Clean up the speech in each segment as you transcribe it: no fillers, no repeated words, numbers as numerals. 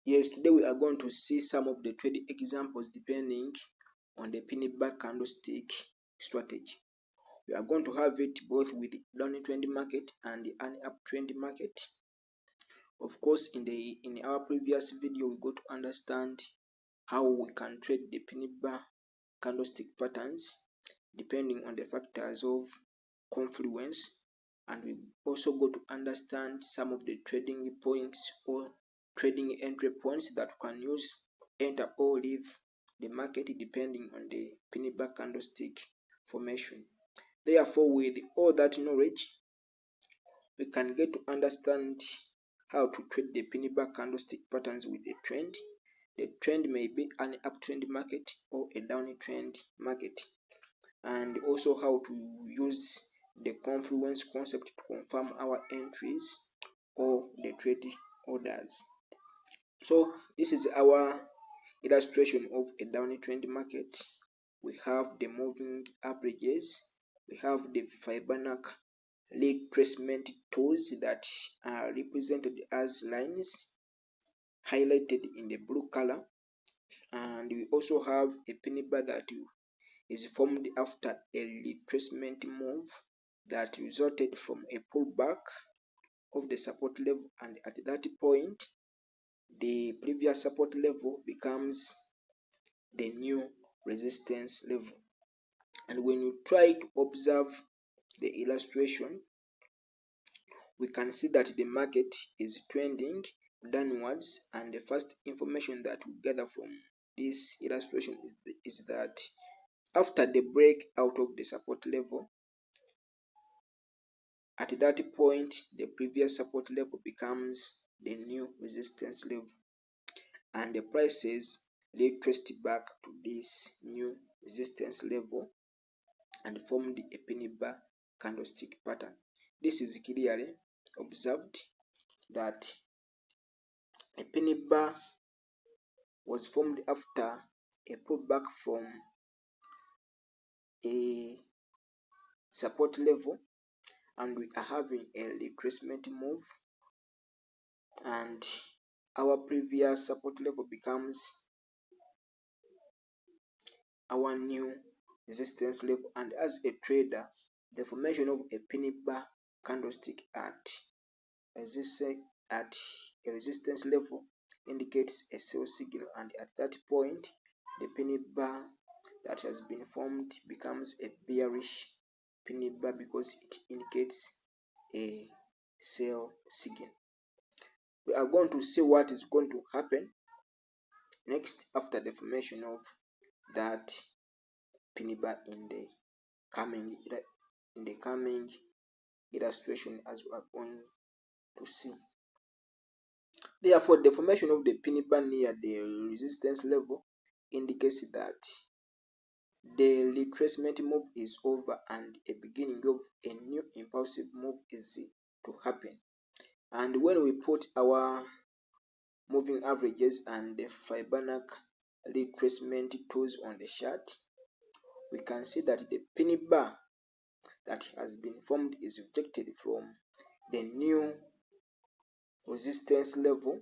Yes, today we are going to see some of the trading examples depending on the penny bar candlestick strategy. We are going to have it both with the downtrend market and the uptrend market. Of course, in our previous video, we got to understand how we can trade the penny bar candlestick patterns depending on the factors of confluence, and we also got to understand some of the trading points or trading entry points that we can use enter or leave the market depending on the penny bar candlestick formation. Therefore, with all that knowledge, we can get to understand how to trade the penny bar candlestick patterns with a trend. The trend may be an uptrend market or a downtrend market, and also how to use the confluence concept to confirm our entries or the trade orders. So this is our illustration of a downtrend market. We have the moving averages, we have the Fibonacci retracement tools that are represented as lines highlighted in the blue color, and we also have a penny bar that is formed after a retracement move that resulted from a pullback of the support level, and at that point the previous support level becomes the new resistance level. And when you try to observe the illustration, we can see that the market is trending downwards, and the first information that we gather from this illustration is that after the break out of the support level, at that point the previous support level becomes the new resistance level, and the prices retraced back to this new resistance level and formed a penny bar candlestick pattern. This is clearly observed that a penny bar was formed after a pullback from a support level, and we are having a retracement move, and our previous support level becomes our new resistance level. And as a trader, the formation of a penny bar candlestick at a resistance level indicates a sell signal, and at that point the penny bar that has been formed becomes a bearish penny bar because it indicates a sell signal. We are going to see what is going to happen next after the formation of that penny bar in the coming illustration, as we are going to see. Therefore, the formation of the penny bar near the resistance level indicates that the retracement move is over and a beginning of a new impulsive move is to happen. And when we put our moving averages and the Fibonacci retracement tools on the chart, we can see that the penny bar that has been formed is rejected from the new resistance level,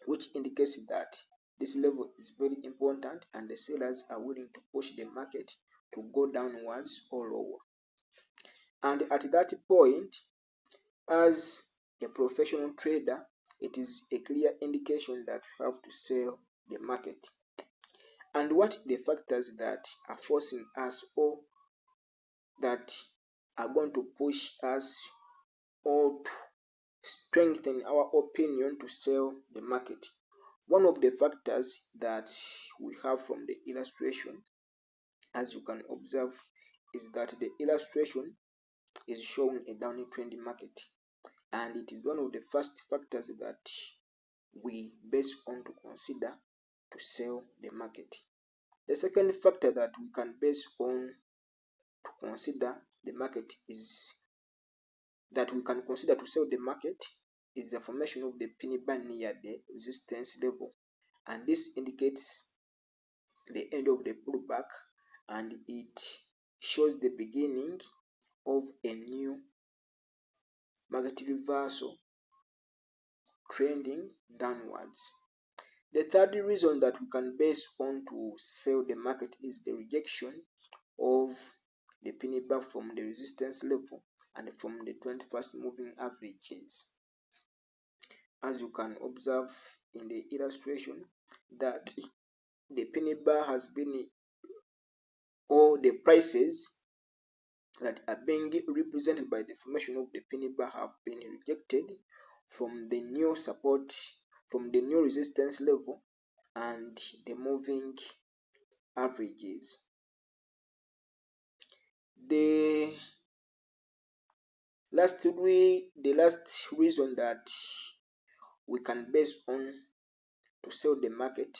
which indicates that this level is very important and the sellers are willing to push the market to go downwards or lower. And at that point, as a professional trader, it is a clear indication that you have to sell the market. And what the factors that are forcing us or that are going to push us or to strengthen our opinion to sell the market? One of the factors that we have from the illustration, as you can observe, is that the illustration is showing a downtrend market, and it is one of the first factors that we base on to consider to sell the market. The second factor that we can base on to consider the market is that we can consider to sell the market is the formation of the penny bar near the resistance level, and this indicates the end of the pullback, and it shows the beginning of a new market reversal trending downwards. The third reason that we can base on to sell the market is the rejection of the penny bar from the resistance level and from the 21st moving averages. As you can observe in the illustration, that the penny bar has been, or the prices that are being represented by the formation of the penny bar have been rejected from the new support, from the new resistance level and the moving averages. The last reason that we can base on to sell the market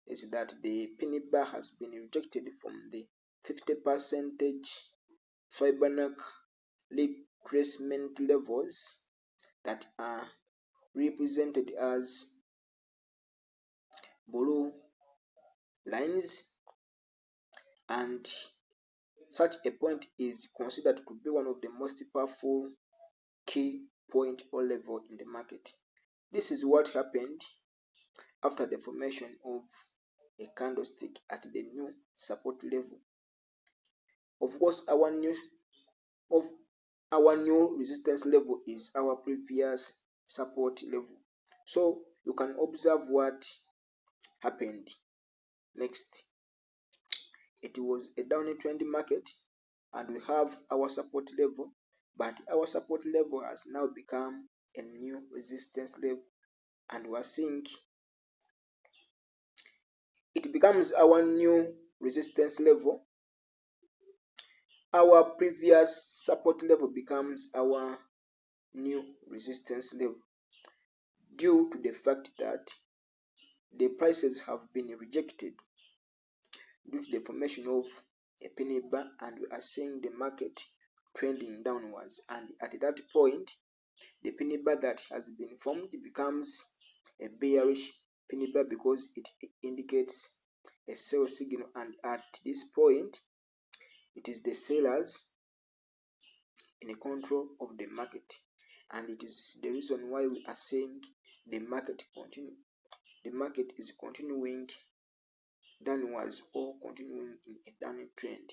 is that the penny bar has been rejected from the 50% Fibonacci retracement levels that are represented as blue lines, and such a point is considered to be one of the most powerful key point or level in the market. This is what happened after the formation of a candlestick at the new support level. Of course, our new resistance level is our previous support level. So you can observe what happened next. It was a downtrend market and we have our support level, but our support level has now become a new resistance level, and we are seeing it becomes our new resistance level. Our previous support level becomes our new resistance level due to the fact that the prices have been rejected due to the formation of a penny bar, and we are seeing the market trending downwards, and at that point the penny bar that has been formed becomes a bearish penny bar because it indicates a sell signal, and at this point it is the sellers in control of the market, and it is the reason why we are saying the market is continuing downwards or continuing in a downward trend.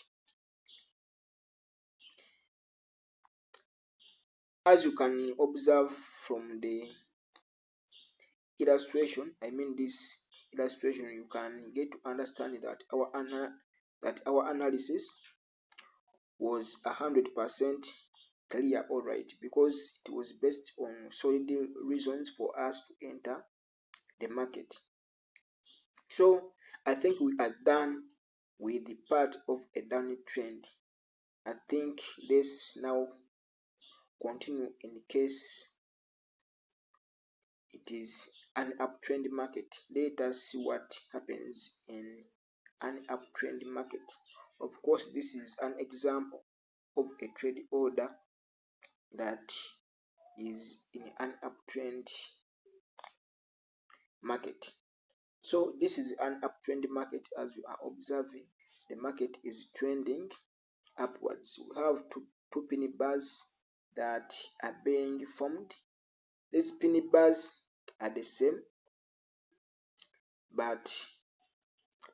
As you can observe from the illustration, this illustration, you can get to understand that our analysis was 100% clear, alright, because it was based on solid reasons for us to enter the market. So I think we are done with the part of a downward trend. I think let's now continue in case it is an uptrend market. Let us see what happens in an uptrend market. Of course, this is an example of a trade order that is in an uptrend market. So this is an uptrend market. As you are observing, the market is trending upwards. We have two penny bars that are being formed. These penny bars are the same, but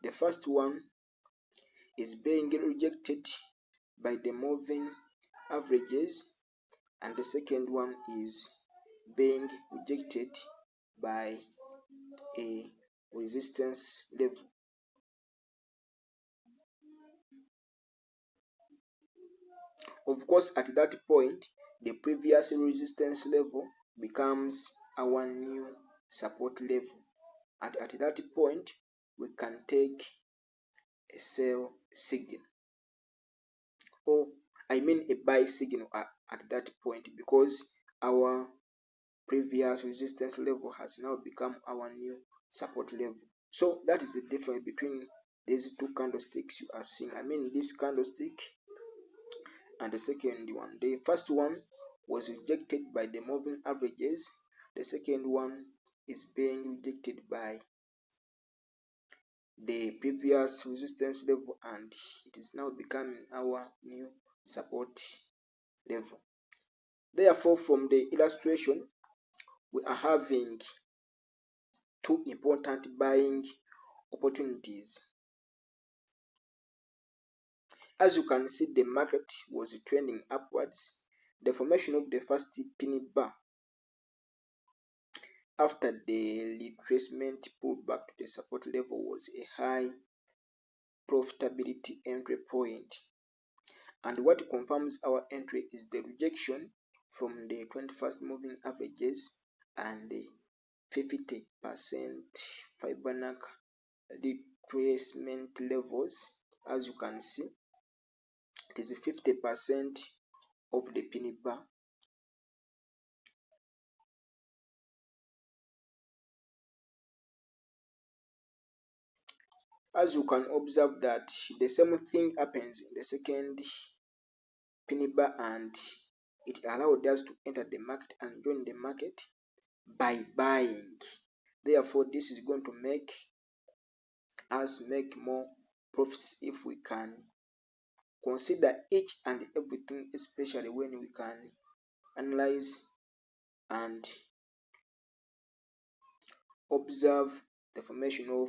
the first one is being rejected by the moving averages, and the second one is being rejected by a resistance level. Of course, at that point, the previous resistance level becomes our new support level, and at that point, we can take a sell signal, or a buy signal at that point, because our previous resistance level has now become our new support level. So that is the difference between these two candlesticks you are seeing. This candlestick and the second one. The first one was rejected by the moving averages. The second one is being rejected by the previous resistance level, and it is now becoming our new support level. Therefore, from the illustration, we are having two important buying opportunities. As you can see, the market was trending upwards. The formation of the first penny bar after the retracement pullback to the support level was a high profitability entry point. And what confirms our entry is the rejection from the 21st moving averages and the 50% Fibonacci retracement levels. As you can see, it is 50% of the penny bar. As you can observe that the same thing happens in the second penny bar, and it allowed us to enter the market and join the market by buying. Therefore, this is going to make us make more profits if we can consider each and everything, especially when we can analyze and observe the formation of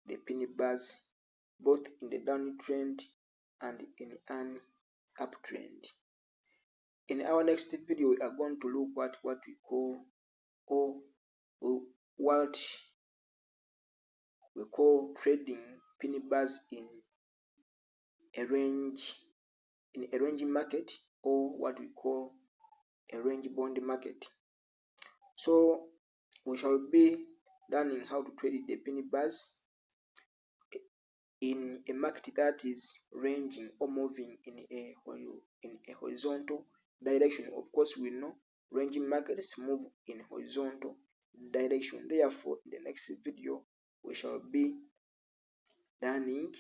the penny bars both in the downtrend and in an uptrend. In our next video, we are going to look at what we call what we call trading penny bars in a range market, or what we call a range bond market. So we shall be learning how to trade the penny bars in a market that is ranging or moving in a horizontal direction. Of course, we know ranging markets move in horizontal direction. Therefore, in the next video, we shall be learning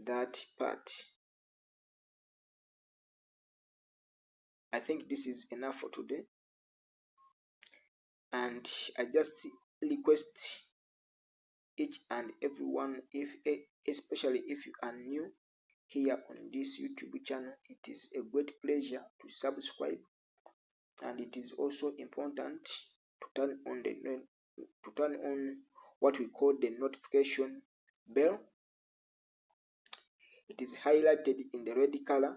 that part. I think this is enough for today, and I just request each and everyone, especially if you are new here on this YouTube channel, it is a great pleasure to subscribe, and it is also important to turn on what we call the notification bell. It is highlighted in the red color.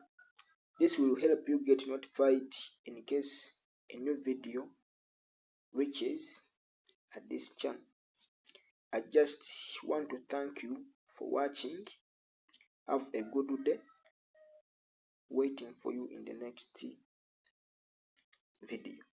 This will help you get notified in case a new video reaches at this channel. I just want to thank you for watching. Have a good day. Waiting for you in the next video.